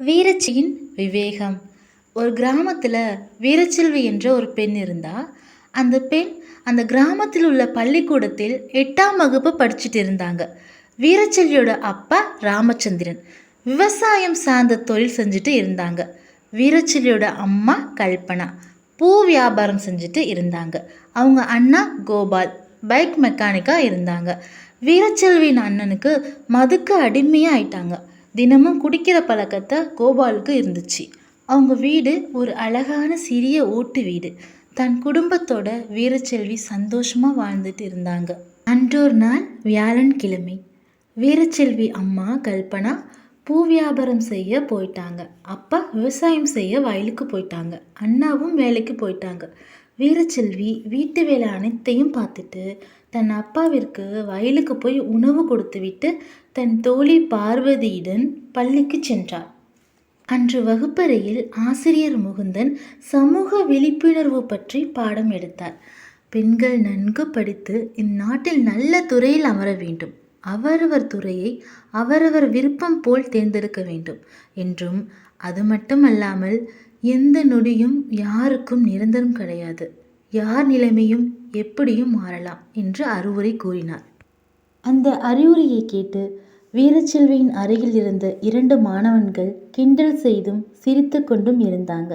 வீரச்சியின் விவேகம். ஒரு கிராமத்தில் வீரச்செல்வி என்ற ஒரு பெண் இருந்தா. அந்த பெண் அந்த கிராமத்தில் உள்ள பள்ளிக்கூடத்தில் 8ஆம் வகுப்பு படிச்சுட்டு இருந்தாங்க. வீரச்செல்வியோட அப்பா ராமச்சந்திரன் விவசாயம் சார்ந்த தொழில் செஞ்சுட்டு இருந்தாங்க. வீரச்செல்வியோட அம்மா கல்பனா பூ வியாபாரம் செஞ்சுட்டு இருந்தாங்க. அவங்க அண்ணா கோபால் பைக் மெக்கானிக்காக இருந்தாங்க. வீரச்செல்வியின் அண்ணனுக்கு மதுக்கு அடிமையாக ஆயிட்டாங்க. தினமும் குடிக்கிற பழக்கத்தை கோபாலுக்கு இருந்துச்சு. அவங்க வீடு ஒரு அழகான சிறிய ஓட்டு வீடு. தன் குடும்பத்தோட வீரச்செல்வி சந்தோஷமாக வாழ்ந்துட்டு இருந்தாங்க. அன்றொரு நாள் வியாழன்கிழமை. வீரச்செல்வி அம்மா கல்பனா பூ வியாபாரம் செய்ய போயிட்டாங்க. அப்பா விவசாயம் செய்ய வயலுக்கு போயிட்டாங்க. அண்ணாவும் வேலைக்கு போயிட்டாங்க. வீரச்செல்வி வீட்டு வேலை அனைத்தையும் பார்த்துட்டு தன் அப்பாவிற்கு வயலுக்கு போய் உணவு கொடுத்துவிட்டு தன் தோழி பார்வதியுடன் பள்ளிக்கு சென்றார். அன்று வகுப்பறையில் ஆசிரியர் முகுந்தன் சமூக விழிப்புணர்வு பற்றி பாடம் எடுத்தார். பெண்கள் நன்கு படித்து இந்நாட்டில் நல்ல துறையில் அமர வேண்டும், அவரவர் துறையை அவரவர் விருப்பம் போல் தேர்ந்தெடுக்க வேண்டும் என்றும், அது மட்டுமல்லாமல் எந்த நொடியும் யாருக்கும் நிரந்தரம் கிடையாது, யார் நிலைமையும் எப்படியும் மாறலாம் என்று அறிவுரை கூறினார். அந்த அறிவுரையை கேட்டு வீரச்செல்வியின் அருகில் இருந்த 2 மாணவன்கள் கிண்டல் செய்தும் சிரித்து கொண்டும் இருந்தாங்க.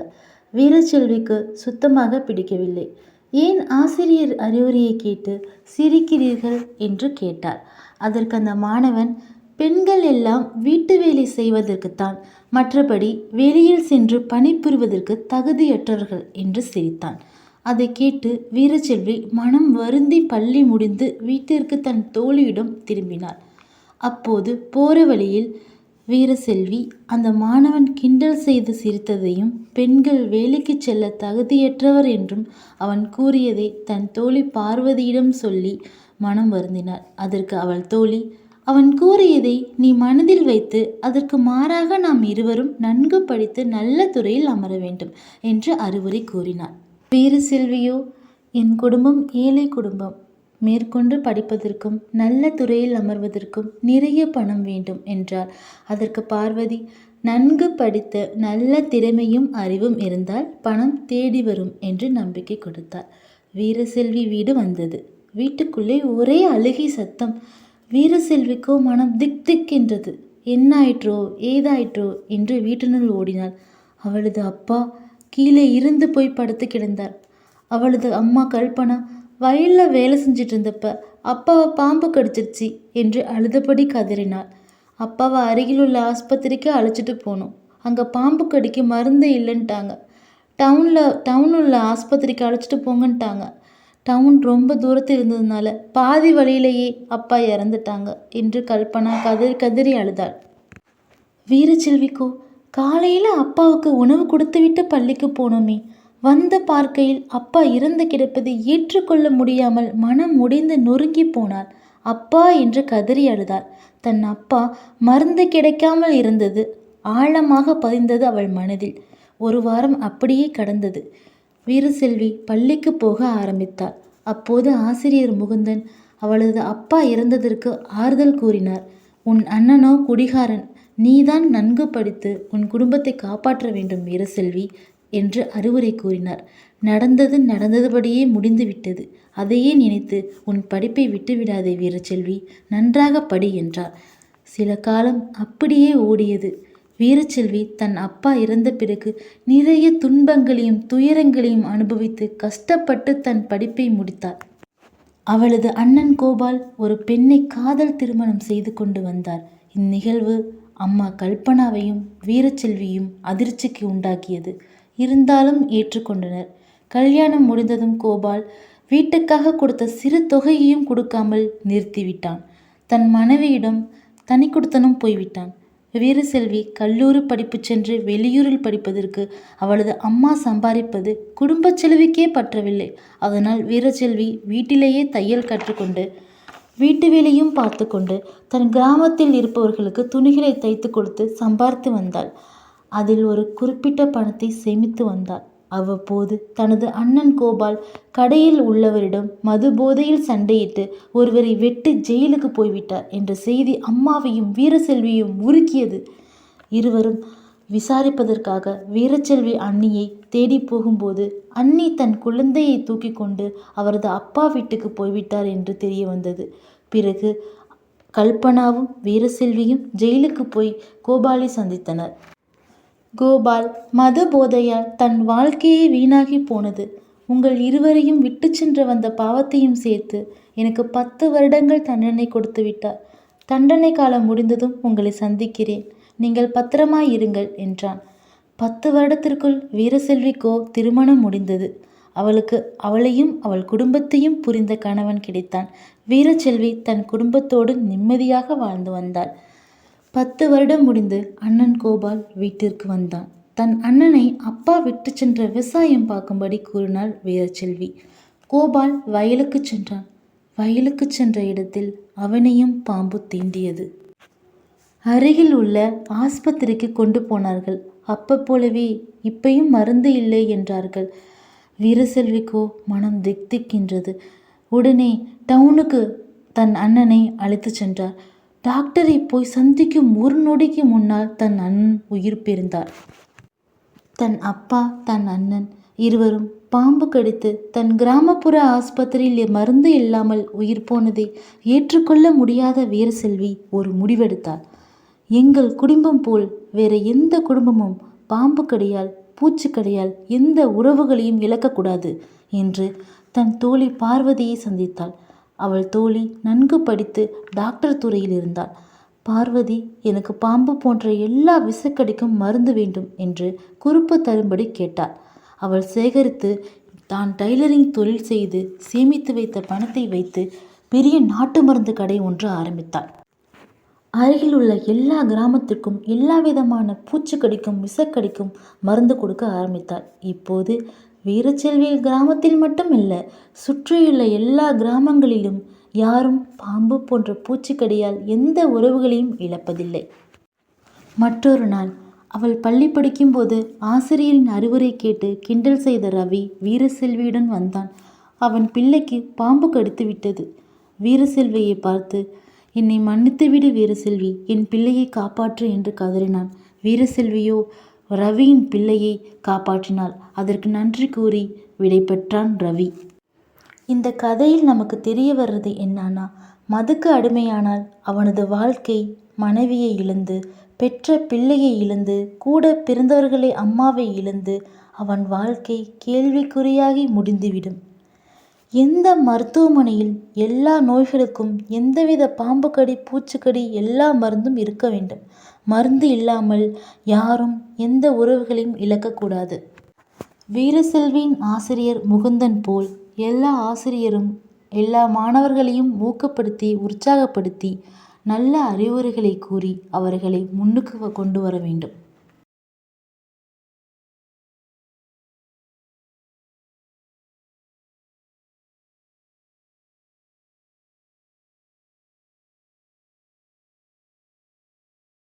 வீரச்செல்விக்கு சுத்தமாக பிடிக்கவில்லை. ஏன் ஆசிரியர் அறிவுரையை கேட்டு சிரிக்கிறீர்கள் என்று கேட்டார். அதற்கு அந்த மாணவன், பெண்கள் எல்லாம் வீட்டு வேலை செய்வதற்குத்தான், மற்றபடி வெளியில் சென்று பணிபுரிவதற்கு தகுதியற்றவர்கள் என்று சிரித்தான். அதை கேட்டு வீரச்செல்வி மனம் வருந்தி பள்ளி முடிந்து வீட்டிற்கு தன் தோழியிடம் திரும்பினார். அப்போது போற வழியில் வீரச்செல்வி அந்த மாணவன் கிண்டல் செய்து சிரித்ததையும், பெண்கள் வேலைக்கு செல்ல தகுதியற்றவர் என்றும் அவன் கூறியதை தன் தோழி பார்வதியிடம் சொல்லி மனம் வருந்தினார். அதற்கு அவள் தோழி, அவன் கூறியதை நீ மனதில் வைத்து அதற்கு மாறாக நாம் இருவரும் நன்கு படித்து நல்ல துறையில் அமர வேண்டும் என்று அறிவுரை கூறினார். வீரச்செல்வியோ, என் குடும்பம் ஏழை குடும்பம், மேற்கொண்டு படிப்பதற்கும் நல்ல துறையில் அமர்வதற்கும் நிறைய பணம் வேண்டும் என்றார். அதற்கு பார்வதி, நன்கு படித்த நல்ல திறமையும் அறிவும் இருந்தால் பணம் தேடி வரும் என்று நம்பிக்கை கொடுத்தார். வீரச்செல்வி வீடு வந்தது. வீட்டுக்குள்ளே ஒரே அழுகை சத்தம். வீரச்செல்விக்கோ மனம் திக் திக் என்றது. என்னாயிற்றோ ஏதாயிற்றோ என்று வீட்டினுள் ஓடினாள். அவளது அப்பா கீழே இருந்து போய் படுத்து கிடந்தார். அவளது அம்மா கல்பனா வயலில் வேலை செஞ்சிட்டு இருந்தப்ப அப்பாவை பாம்பு கடிச்சிருச்சு என்று அழுதபடி கதறினாள். அப்பாவை அருகில் உள்ள ஆஸ்பத்திரிக்கு அழைச்சிட்டு போனோம். அங்கே பாம்பு கடிக்கு மருந்து இல்லைன்ட்டாங்க. டவுன் உள்ள ஆஸ்பத்திரிக்கு அழைச்சிட்டு போங்கன்ட்டாங்க. டவுன் ரொம்ப தூரத்தில் இருந்ததுனால பாதி வழியிலேயே அப்பா இறந்துட்டாங்க என்று கல்பனா கதறி அழுதாள். வீரச்செல்விக்கோ, காலையில் அப்பாவுக்கு உணவு கொடுத்துவிட்டு பள்ளிக்கு போனோமே, வந்த பார்க்கையில் அப்பா இறந்து கிடப்பதை ஏற்றுக்கொள்ள முடியாமல் மனம் உடைந்து நொறுங்கி போனாள். அப்பா என்று கதறி அழுதாள். தன் அப்பா மருந்து கிடைக்காமல் இருந்தது ஆழமாக பதிந்தது அவள் மனதில். 1 வாரம் அப்படியே கடந்தது. வீரச்செல்வி பள்ளிக்கு போக ஆரம்பித்தாள். அப்போது ஆசிரியர் முகுந்தன் அவளது அப்பா இறந்ததற்கு ஆறுதல் கூறினார். உன் அண்ணனோ குடிகாரன், நீதான் நன்கு படித்து உன் குடும்பத்தை காப்பாற்ற வேண்டும் வீரச்செல்வி என்று அறிவுரை கூறினார். நடந்தது நடந்ததுபடியே முடிந்துவிட்டது. அதையே நினைத்து உன் படிப்பை விட்டுவிடாதே வீரச்செல்வி, நன்றாக படி என்றார். சில காலம் அப்படியே ஓடியது. வீரச்செல்வி தன் அப்பா இறந்த பிறகு நிறைய துன்பங்களையும் துயரங்களையும் அனுபவித்து கஷ்டப்பட்டு தன் படிப்பை முடித்தார். அவளது அண்ணன் கோபால் ஒரு பெண்ணை காதல் திருமணம் செய்து கொண்டு வந்தார். இந்நிகழ்வு அம்மா கல்பனாவையும் வீரச்செல்வியும் அதிர்ச்சிக்கு உண்டாக்கியது. இருந்தாலும் ஏற்றுக்கொண்டனர். கல்யாணம் முடிந்ததும் கோபால் வீட்டுக்காக கொடுத்த சிறு தொகையையும் கொடுக்காமல் நிறுத்திவிட்டான். தன் மனைவியிடம் தனி கொடுத்தனும் போய்விட்டான். வீரச்செல்வி கல்லூரி படிப்பு சென்று வெளியூரில் படிப்பதற்கு அவளது அம்மா சம்பாதிப்பது குடும்ப செலவுக்கே பற்றவில்லை. அதனால் வீரச்செல்வி வீட்டிலேயே தையல் கற்றுக்கொண்டு வீட்டு வேலையும் பார்த்து கொண்டு தன் கிராமத்தில் இருப்பவர்களுக்கு துணிகளை தைத்து கொடுத்து சம்பாதித்து வந்தாள். அதில் ஒரு குறிப்பிட்ட பணத்தை சேமித்து வந்தாள். அவ்வப்போது தனது அண்ணன் கோபால் கடையில் உள்ளவரிடம் மது போதையில் சண்டையிட்டு ஒருவரை வெட்டி ஜெயிலுக்கு போய்விட்டார் என்ற செய்தி அம்மாவையும் வீரச்செல்வியையும் உருக்கியது. இருவரும் விசாரிப்பதற்காக வீரச்செல்வி அண்ணியை தேடி போகும்போது அண்ணி தன் குழந்தையை தூக்கி கொண்டு அவரது அப்பா வீட்டுக்கு போய்விட்டார் என்று தெரிய வந்தது. பிறகு கல்பனாவும் வீரசெல்வியும் ஜெயிலுக்கு போய் கோபாலை சந்தித்தனர். கோபால் மது போதையால் தன் வாழ்க்கையே வீணாகி போனது. உங்கள் இருவரையும் விட்டு சென்று வந்த பாவத்தையும் சேர்த்து எனக்கு 10 வருடங்கள் தண்டனை கொடுத்து விட்டார். தண்டனை காலம் முடிந்ததும் உங்களை சந்திக்கிறேன். நீங்கள் பத்திரமாய் இருங்கள் என்றான். 10 வருடத்திற்குள் வீரசெல்விக்கோ திருமணம் முடிந்தது. அவளுக்கு அவளையும் அவள் குடும்பத்தையும் புரிந்த கணவன் கிடைத்தான். வீரசெல்வி தன் குடும்பத்தோடு நிம்மதியாக வாழ்ந்து வந்தாள். 10 வருடம் முடிந்து அண்ணன் கோபால் வீட்டிற்கு வந்தான். தன் அண்ணனை அப்பா விட்டு சென்ற விவசாயம் பார்க்கும்படி கூறினாள் வீரசெல்வி. கோபால் வயலுக்கு சென்றான். வயலுக்கு சென்ற இடத்தில் அவனையும் பாம்பு தீண்டியது. அருகில் உள்ள ஆஸ்பத்திரிக்கு கொண்டு போனார்கள். போலவே இப்பையும் மருந்து இல்லை என்றார்கள். வீரசெல்விக்கோ மனம் திக்திக்கின்றது. உடனே டவுனுக்கு தன் அண்ணனை அழைத்து சென்றார். டாக்டரை போய் சந்திக்கும் 1 நொடிக்கு முன்னால் தன் அண்ணன் உயிர் பிரிந்தார். தன் அப்பா தன் அண்ணன் இருவரும் பாம்பு கடித்து தன் கிராமப்புற ஆஸ்பத்திரியில் மருந்து இல்லாமல் உயிர் போனதை ஏற்றுக்கொள்ள முடியாத வீரசெல்வி ஒரு முடிவெடுத்தாள். எங்கள் குடும்பம் போல் வேற எந்த குடும்பமும் பாம்பு கடியால் பூச்சிக்கடியால் எந்த உறவுகளையும் இழக்கக்கூடாது என்று தன் தோழி பார்வதியை சந்தித்தாள். அவள் தோழி நன்கு படித்து டாக்டர் துறையில் இருந்தாள். பார்வதி, எனக்கு பாம்பு போன்ற எல்லா விஷக்கடிக்கும் மருந்து வேண்டும் என்று குறிப்பு தரும்படி கேட்டாள். அவள் சேகரித்து தான் டைலரிங் தொழில் செய்து சேமித்து வைத்த பணத்தை வைத்து பெரிய நாட்டு மருந்து கடை ஒன்று ஆரம்பித்தாள். அருகில் உள்ள எல்லா கிராமத்திற்கும் எல்லா விதமான பூச்சிக்கடிக்கும் விஷக்கடிக்கும் மருந்து கொடுக்க ஆரம்பித்தாள். இப்போது வீரசெல்வி கிராமத்தில் மட்டும் இல்லை, சுற்றியுள்ள எல்லா கிராமங்களிலும் யாரும் பாம்பு போன்ற பூச்சிக்கடியால் எந்த உறவுகளையும் இழப்பதில்லை. மற்றொரு நாள் அவள் பள்ளி படிக்கும்போது ஆசிரியரின் அறிவுரை கேட்டு கிண்டல் செய்த ரவி வீரசெல்வியுடன் வந்தான். அவன் பிள்ளைக்கு பாம்பு கடித்து விட்டது. வீரசெல்வியை பார்த்து, என்னை மன்னித்துவிடு வீரசெல்வி, என் பிள்ளையை காப்பாற்று என்று கதறினான். வீரசெல்வியோ ரவியின் பிள்ளையை காப்பாற்றினாள். அதற்கு நன்றி கூறி விடை பெற்றான் ரவி. இந்த கதையில் நமக்கு தெரிய வர்றது என்னன்னா, மதுக்கு அடிமையானால் அவனது வாழ்க்கை மனைவியை இழந்து, பெற்ற பிள்ளையை இழந்து, கூட பிறந்தவர்களை அம்மாவை இழந்து அவன் வாழ்க்கை கேள்விக்குறியாகி முடிந்துவிடும். எந்த மருத்துவமனையில் எல்லா நோய்களுக்கும் எந்தவித பாம்பு கடி பூச்சிக்கடி எல்லா மருந்தும் இருக்க வேண்டும். மருந்து இல்லாமல் யாரும் எந்த உறவுகளையும் இழக்கக்கூடாது. வீரசெல்வியின் ஆசிரியர் முகுந்தன் போல் எல்லா ஆசிரியரும் எல்லா மாணவர்களையும் ஊக்கப்படுத்தி உற்சாகப்படுத்தி நல்ல அறிவுரைகளை கூறி அவர்களை முன்னுக்கு கொண்டு வர வேண்டும்.